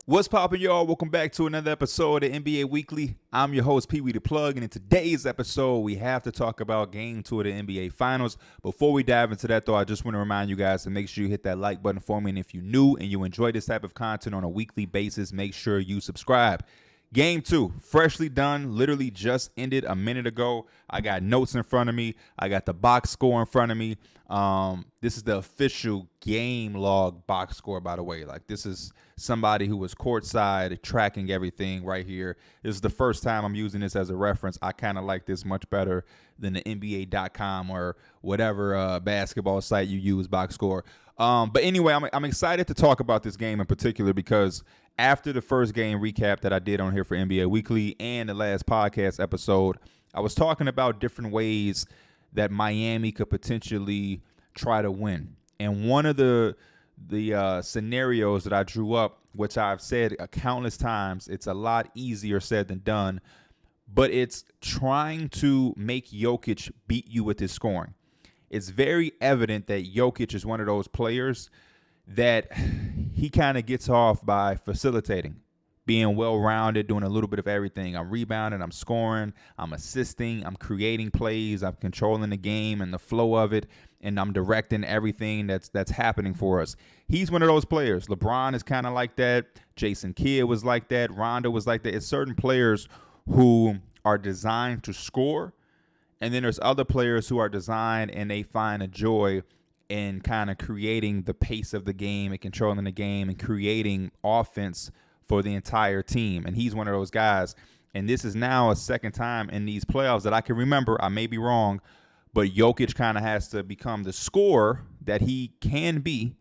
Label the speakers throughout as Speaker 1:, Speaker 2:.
Speaker 1: What's poppin', y'all? Welcome back to another episode of NBA Weekly. I'm your host, Pee Wee the Plug, and in today's episode, we have to talk about Game 2 of the NBA Finals. Before we dive into that, though, I just want to remind you guys to make sure you hit that like button for me, and if you're new and you enjoy this type of content on a weekly basis, make sure you subscribe. Game 2, freshly done, literally just ended a minute ago. I got notes in front of me. I got the box score in front of me. This is the official game log box score, by the way. Like, this is somebody who was courtside tracking everything right here. This is the first time I'm using this as a reference. I kind of like this much better than the NBA.com or whatever basketball site you use box score. But anyway, I'm excited to talk about this game in particular because after the first game recap that I did on here for NBA Weekly and the last podcast episode, I was talking about different ways that Miami could potentially try to win. And one of the scenarios that I drew up, which I've said countless times, it's a lot easier said than done, but it's trying to make Jokic beat you with his scoring. It's very evident that Jokic is one of those players that he kind of gets off by facilitating, being well-rounded, doing a little bit of everything. I'm rebounding, I'm scoring, I'm assisting, I'm creating plays, I'm controlling the game and the flow of it, and I'm directing everything that's happening for us. He's one of those players. LeBron is kind of like that. Jason Kidd was like that. Rondo was like that. It's certain players who are designed to score, and then there's other players who are designed and they find a joy in kind of creating the pace of the game and controlling the game and creating offense for the entire team. And he's one of those guys. And this is now a second time in these playoffs that I can remember. I may be wrong, but Jokic kind of has to become the scorer that he can be.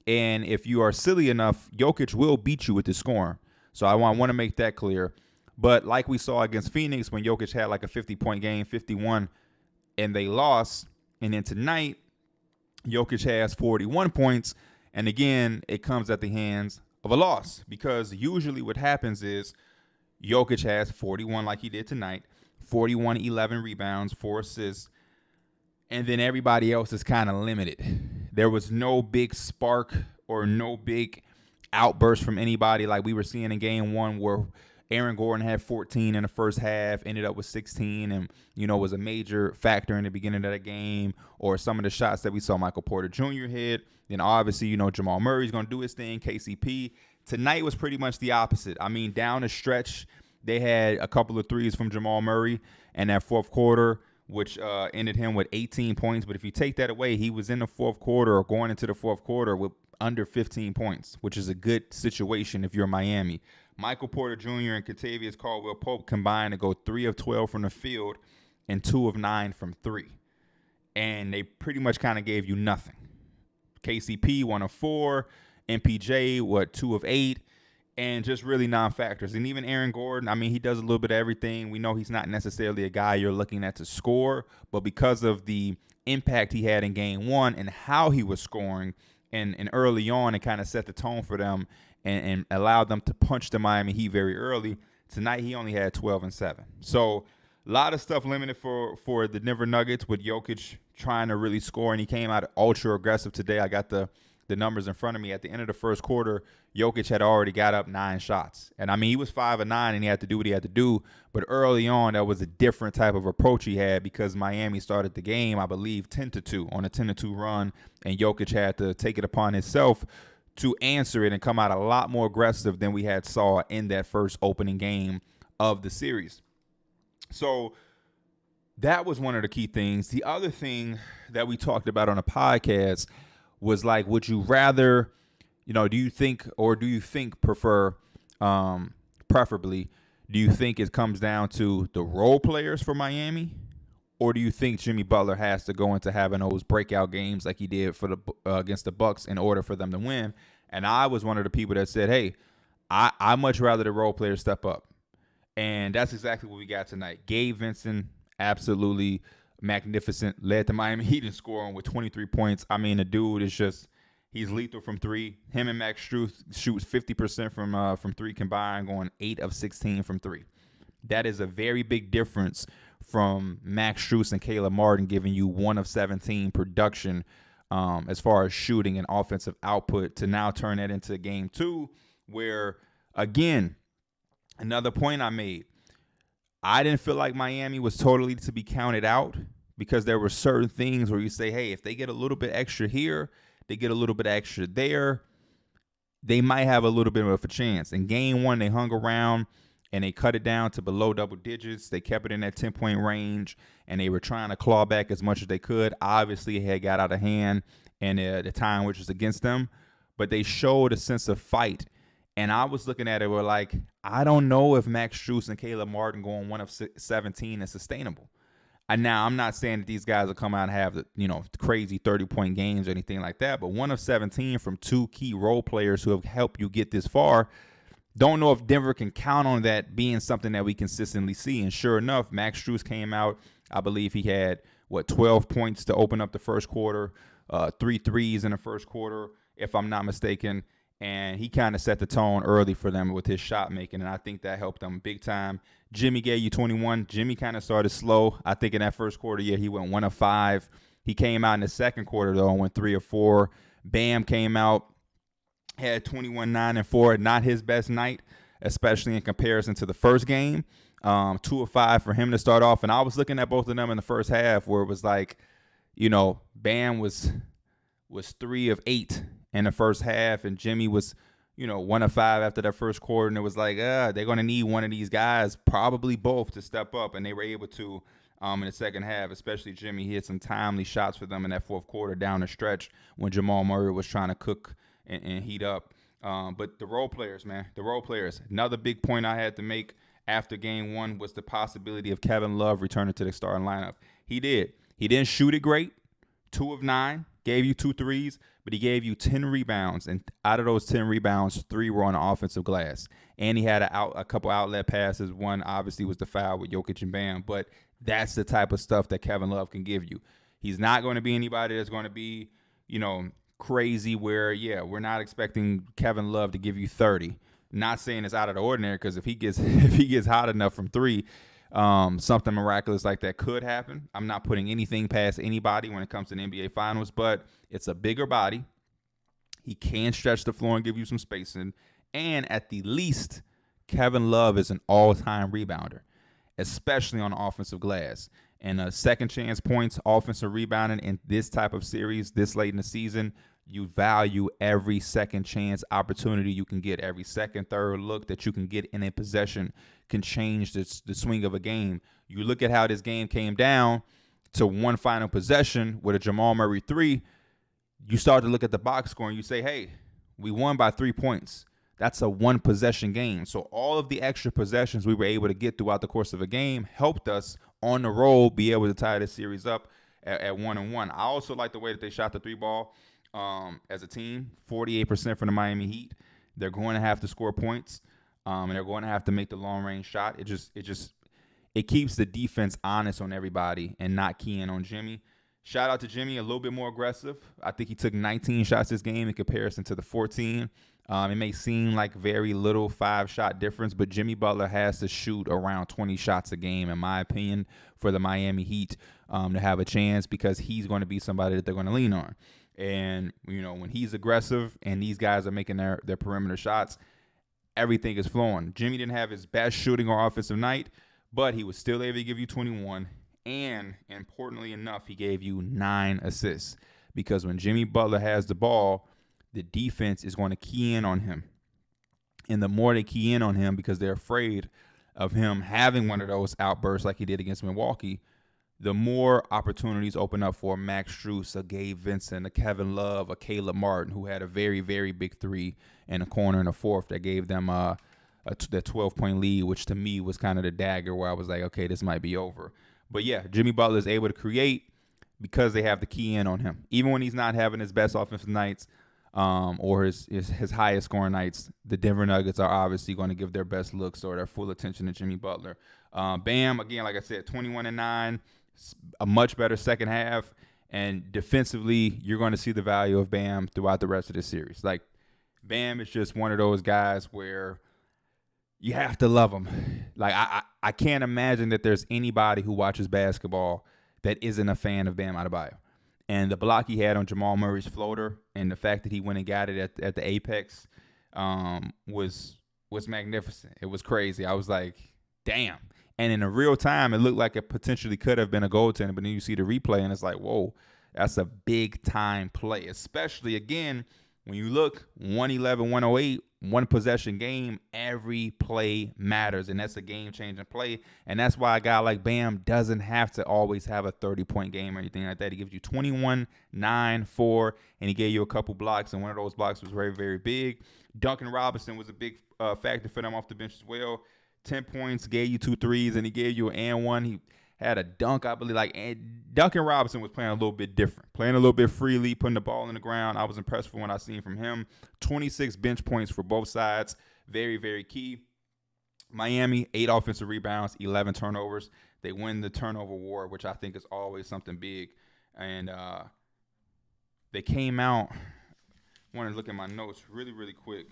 Speaker 1: And if you are silly enough, Jokic will beat you with the scoring. So I want to make that clear. But like we saw against Phoenix when Jokic had like a 50-point game, 51, and they lost. And then tonight, Jokic has 41 points. And again, it comes at the hands of a loss, because usually what happens is Jokic has 41 like he did tonight, 41, 11 rebounds, 4 assists, and then everybody else is kind of limited. There was no big spark or no big outburst from anybody like we were seeing in game 1 where Aaron Gordon had 14 in the first half, ended up with 16, and, was a major factor in the beginning of the game, or some of the shots that we saw Michael Porter Jr. hit. Then obviously, Jamal Murray's going to do his thing, KCP. Tonight was pretty much the opposite. I mean, down the stretch, they had a couple of threes from Jamal Murray in that fourth quarter, which ended him with 18 points. But if you take that away, he was in the fourth quarter or going into the fourth quarter with under 15 points, which is a good situation if you're Miami. Michael Porter Jr. and Kentavious Caldwell-Pope combined to go 3 of 12 from the field and 2 of 9 from 3. And they pretty much kind of gave you nothing. KCP, 1 of 4. MPJ, 2 of 8. And just really non-factors. And even Aaron Gordon, I mean, he does a little bit of everything. We know he's not necessarily a guy you're looking at to score, but because of the impact he had in game 1 and how he was scoring and early on, it kind of set the tone for them and allowed them to punch the Miami Heat very early. Tonight, he only had 12 and 7. So a lot of stuff limited for the Denver Nuggets with Jokic trying to really score, and he came out ultra aggressive today. I got the numbers in front of me. At the end of the first quarter, Jokic had already got up 9 shots. And, I mean, he was 5 of 9, and he had to do what he had to do. But early on, that was a different type of approach he had because Miami started the game, I believe, 10-2 on a 10-2 run, and Jokic had to take it upon himself to answer it and come out a lot more aggressive than we had saw in that first opening game of the series. So that was one of the key things. The other thing that we talked about on the podcast was, like, would you rather, do you think preferably, do you think it comes down to the role players for Miami, or do you think Jimmy Butler has to go into having those breakout games like he did for the against the Bucks in order for them to win? And I was one of the people that said, hey, I much rather the role players step up. And that's exactly what we got tonight. Gabe Vincent, absolutely magnificent, led the Miami Heat in scoring with 23 points. I mean, the dude is just, he's lethal from 3. Him and Max Strus shoots 50% from 3 combined, going 8 of 16 from 3. That is a very big difference from Max Strus and Caleb Martin giving you 1 of 17 production as far as shooting and offensive output, to now turn that into game 2 where Again, another point I made. I didn't feel like Miami was totally to be counted out because there were certain things where you say, hey, if they get a little bit extra here, they get a little bit extra there, they might have a little bit of a chance. In game one, they hung around and they cut it down to below double digits. They kept it in that 10-point range, and they were trying to claw back as much as they could. Obviously, it had got out of hand and the time which was against them, but they showed a sense of fight. And I was looking at it, we're like, I don't know if Max Strus and Caleb Martin going 1 of 17 is sustainable. And now I'm not saying that these guys will come out and have crazy 30-point games or anything like that, but 1 of 17 from two key role players who have helped you get this far. Don't know if Denver can count on that being something that we consistently see. And sure enough, Max Strus came out. I believe he had 12 points to open up the first quarter, 3 threes in the first quarter, if I'm not mistaken. And he kind of set the tone early for them with his shot making, and I think that helped them big time. Jimmy gave you 21. Jimmy kind of started slow. I think in that first quarter, he went 1 of 5. He came out in the second quarter, though, and went 3 of 4. Bam came out, had 21, 9, and 4. Not his best night, especially in comparison to the first game. 2 of 5 for him to start off. And I was looking at both of them in the first half where it was like, Bam was 3 of 8 in the first half, and Jimmy was, 1 of 5 after that first quarter, and it was like, they're going to need one of these guys, probably both, to step up, and they were able to in the second half, especially Jimmy. He had some timely shots for them in that fourth quarter down the stretch when Jamal Murray was trying to cook and heat up. But the role players, man, Another big point I had to make after game one was the possibility of Kevin Love returning to the starting lineup. He did. He didn't shoot it great, 2 of 9. Gave you 2 threes, but he gave you 10 rebounds, and out of those 10 rebounds, 3 were on the offensive glass. And he had a couple outlet passes. One obviously was the foul with Jokic and Bam, but that's the type of stuff that Kevin Love can give you. He's not going to be anybody that's going to be, crazy where, we're not expecting Kevin Love to give you 30. Not saying it's out of the ordinary, because if he gets hot enough from 3, something miraculous like that could happen. I'm not putting anything past anybody when it comes to the NBA Finals, but it's a bigger body. He can stretch the floor and give you some spacing. And at the least, Kevin Love is an all-time rebounder, especially on the offensive glass. And second chance points, offensive rebounding in this type of series this late in the season, you value every second chance opportunity you can get. Every second, third look that you can get in a possession can change the swing of a game. You look at how this game came down to one final possession with a Jamal Murray 3. You start to look at the box score and you say, hey, we won by 3 points. That's a one-possession game. So all of the extra possessions we were able to get throughout the course of a game helped us on the road be able to tie this series up at 1-1. I also like the way that they shot the 3-ball. As a team, 48% from the Miami Heat. They're going to have to score points, and they're going to have to make the long-range shot. It keeps the defense honest on everybody and not keying on Jimmy. Shout out to Jimmy, a little bit more aggressive. I think he took 19 shots this game in comparison to the 14. It may seem like very little 5-shot difference, but Jimmy Butler has to shoot around 20 shots a game, in my opinion, for the Miami Heat to have a chance, because he's going to be somebody that they're going to lean on. And, when he's aggressive and these guys are making their perimeter shots, everything is flowing. Jimmy didn't have his best shooting or offensive night, but he was still able to give you 21. And importantly enough, he gave you 9 assists, because when Jimmy Butler has the ball, the defense is going to key in on him. And the more they key in on him, because they're afraid of him having one of those outbursts like he did against Milwaukee, the more opportunities open up for Max Strus, a Gabe Vincent, a Kevin Love, a Caleb Martin, who had a very, very big 3 in a corner in the fourth that gave them the 12-point lead, which to me was kind of the dagger where I was like, okay, this might be over. But yeah, Jimmy Butler is able to create because they have the key in on him. Even when he's not having his best offensive nights or his highest scoring nights, the Denver Nuggets are obviously going to give their best looks or their full attention to Jimmy Butler. Bam, again, like I said, 21-9. A much better second half, and defensively, you're going to see the value of Bam throughout the rest of the series. Like, Bam is just one of those guys where you have to love him. Like, I can't imagine that there's anybody who watches basketball that isn't a fan of Bam Adebayo. And the block he had on Jamal Murray's floater, and the fact that he went and got it at the apex was was magnificent. It was crazy. I was like, damn. And in a real time, it looked like it potentially could have been a goaltender, but then you see the replay and it's like, whoa, that's a big time play. Especially again, when you look 111, 108, one possession game, every play matters. And that's a game changing play. And that's why a guy like Bam doesn't have to always have a 30-point game or anything like that. He gives you 21, 9, 4, and he gave you a couple blocks. And one of those blocks was very, very big. Duncan Robinson was a big factor for them off the bench as well. 10 points, gave you 2 threes, and he gave you an and one. He had a dunk, I believe. Duncan Robinson was playing a little bit different, playing a little bit freely, putting the ball in the ground. I was impressed with what I seen from him. 26 bench points for both sides. Very, very key. Miami, 8 offensive rebounds, 11 turnovers. They win the turnover war, which I think is always something big. And they came out. I want to look at my notes really, really quick.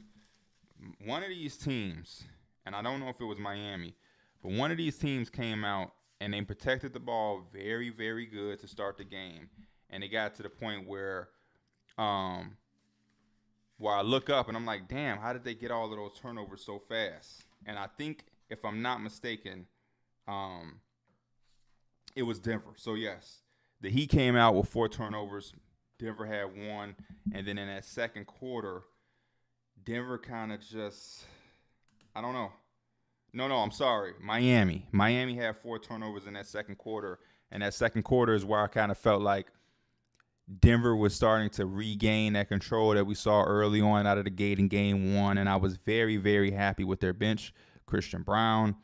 Speaker 1: One of these teams, and I don't know if it was Miami, but one of these teams came out and they protected the ball very, very good to start the game. And they got to the point where I look up and I'm like, damn, how did they get all of those turnovers so fast? And I think, if I'm not mistaken, it was Denver. So, yes, the Heat came out with 4 turnovers. Denver had 1. And then in that second quarter, Denver kind of just, I don't know. No, I'm sorry. Miami had 4 turnovers in that second quarter. And that second quarter is where I kind of felt like Denver was starting to regain that control that we saw early on out of the gate in game 1. And I was very, very happy with their bench. Christian Braun,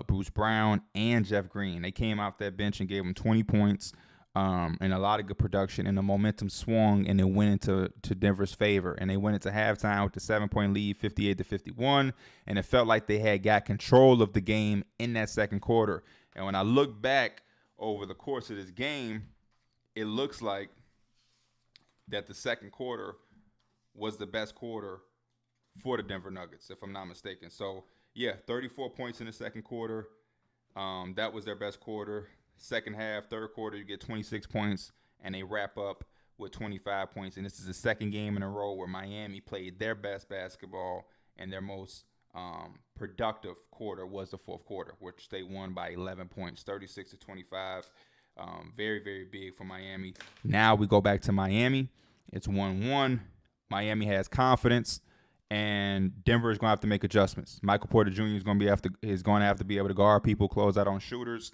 Speaker 1: Bruce Brown, and Jeff Green. They came off that bench and gave them 20 points and a lot of good production. And the momentum swung and it went into Denver's favor. And they went into halftime with the 7-point lead, 58-51. And it felt like they had got control of the game in that second quarter. And when I look back over the course of this game, it looks like that the second quarter was the best quarter for the Denver Nuggets, if I'm not mistaken. So, yeah, 34 points in the second quarter. That was their best quarter. Second half, third quarter, you get 26 points, and they wrap up with 25 points. And this is the second game in a row where Miami played their best basketball, and their most productive quarter was the fourth quarter, which they won by 11 points, 36-25. Very, very big for Miami. Now we go back to Miami. It's 1-1. Miami has confidence, and Denver is going to have to make adjustments. Michael Porter Jr. is going to have to be able to guard people, close out on shooters,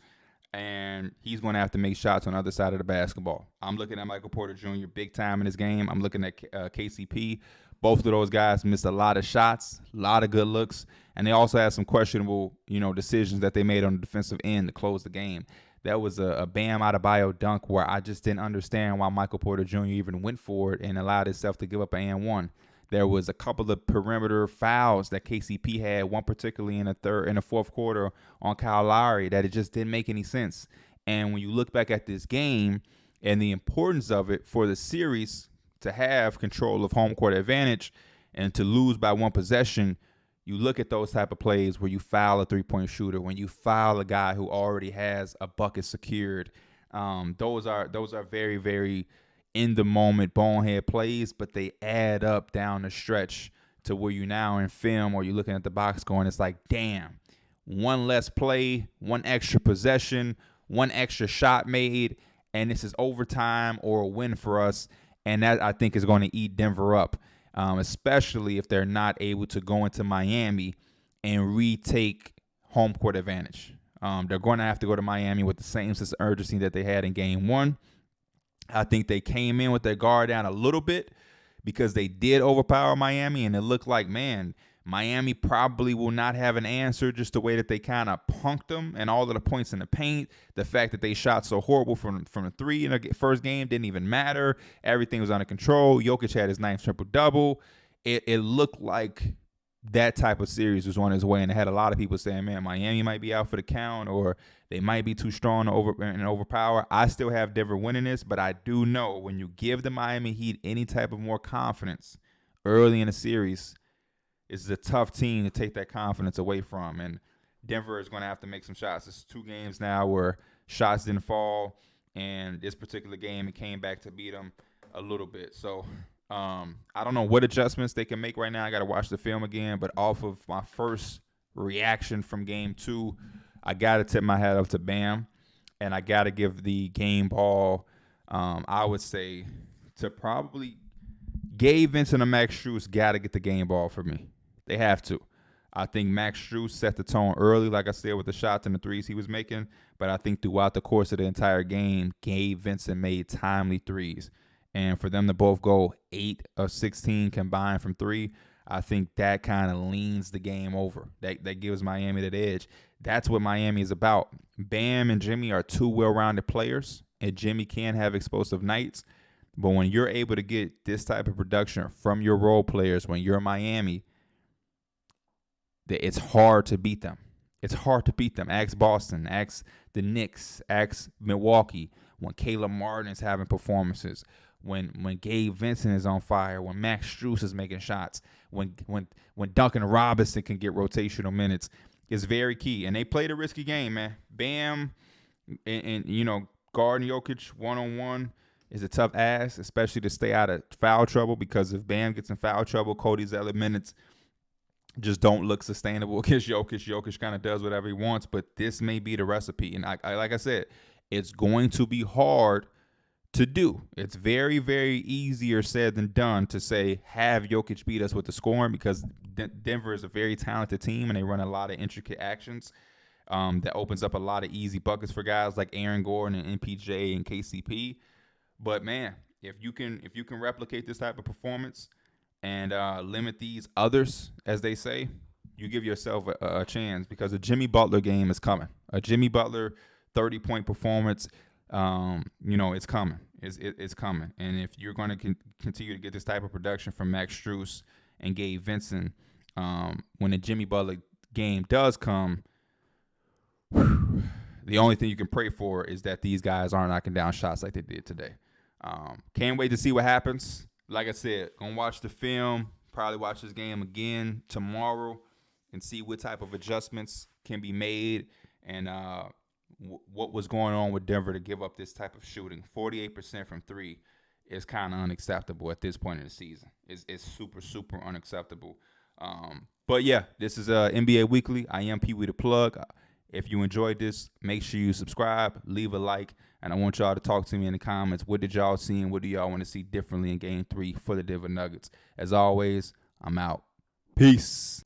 Speaker 1: and he's going to have to make shots on the other side of the basketball. I'm looking at Michael Porter Jr. big time in this game. I'm looking at KCP. Both of those guys missed a lot of shots, a lot of good looks, and they also had some questionable, decisions that they made on the defensive end to close the game. That was a Bam Adebayo dunk where I just didn't understand why Michael Porter Jr. even went for it and allowed himself to give up an and one. There was a couple of perimeter fouls that KCP had, one particularly in the fourth quarter on Kyle Lowry, that it just didn't make any sense. And when you look back at this game and the importance of it for the series to have control of home court advantage and to lose by one possession, you look at those type of plays where you foul a three-point shooter, when you foul a guy who already has a bucket secured. Those are very, very in the moment bonehead plays, but they add up down the stretch to where you now in film or you're looking at the box score and it's like, damn, one less play, one extra possession, one extra shot made, and this is overtime or a win for us. And that, I think, is going to eat Denver up, especially if they're not able to go into Miami and retake home court advantage. They're going to have to go to Miami with the same sense of urgency that they had in game 1. I think they came in with their guard down a little bit because they did overpower Miami, and it looked like, man, Miami probably will not have an answer, just the way that they kind of punked them and all of the points in the paint. The fact that they shot so horrible from the three in the first game didn't even matter. Everything was under control. Jokic had his 9th triple-double. It looked like that type of series was on its way, and it had a lot of people saying, man, Miami might be out for the count or they might be too strong to overpower. I still have Denver winning this, but I do know when you give the Miami Heat any type of more confidence early in the series, it's a tough team to take that confidence away from, and Denver is going to have to make some shots. It's 2 games now where shots didn't fall, and this particular game, it came back to beat them a little bit. So I don't know what adjustments they can make right now. I got to watch the film again, but off of my first reaction from game 2, I got to tip my hat up to Bam, and I got to give the game ball, I would say, to probably Gabe Vincent and Max Strus got to get the game ball for me. They have to. I think Max Strus set the tone early, like I said, with the shots and the threes he was making. But I think throughout the course of the entire game, Gabe Vincent made timely threes. And for them to both go 8 of 16 combined from 3, I think that kind of leans the game over. That gives Miami that edge. That's what Miami is about. Bam and Jimmy are two well-rounded players, and Jimmy can have explosive nights. But when you're able to get this type of production from your role players when you're Miami, it's hard to beat them. It's hard to beat them. Ask Boston, ask the Knicks, ask Milwaukee. When Caleb Martin is having performances, when Gabe Vincent is on fire, when Max Strus is making shots, when Duncan Robinson can get rotational minutes, is very key. And they played a risky game, man. Bam and guarding Jokic one-on-one is a tough ask, especially to stay out of foul trouble, because if Bam gets in foul trouble, Cody Zeller minutes just don't look sustainable against Jokic. Jokic kind of does whatever he wants, but this may be the recipe. And I like I said, it's going to be hard to do. It's very, very easier said than done to say, have Jokic beat us with the scoring, because Denver is a very talented team and they run a lot of intricate actions that opens up a lot of easy buckets for guys like Aaron Gordon and MPJ and KCP. But man, if you can replicate this type of performance and limit these others, as they say, you give yourself a chance, because a Jimmy Butler game is coming. A Jimmy Butler 30-point performance, it's coming. It's coming. And if you're going to continue to get this type of production from Max Strus and Gabe Vincent, when the Jimmy Butler game does come, the only thing you can pray for is that these guys aren't knocking down shots like they did today. Can't wait to see what happens. Like I said, gonna watch the film, probably watch this game again tomorrow and see what type of adjustments can be made and what was going on with Denver to give up this type of shooting. 48% from 3 is kind of unacceptable at this point in the season. It's super, super unacceptable. But yeah, this is NBA Weekly. I am Pee Wee the Plug. If you enjoyed this, make sure you subscribe, leave a like, and I want y'all to talk to me in the comments. What did y'all see and what do y'all want to see differently in Game 3 for the Denver Nuggets? As always, I'm out. Peace.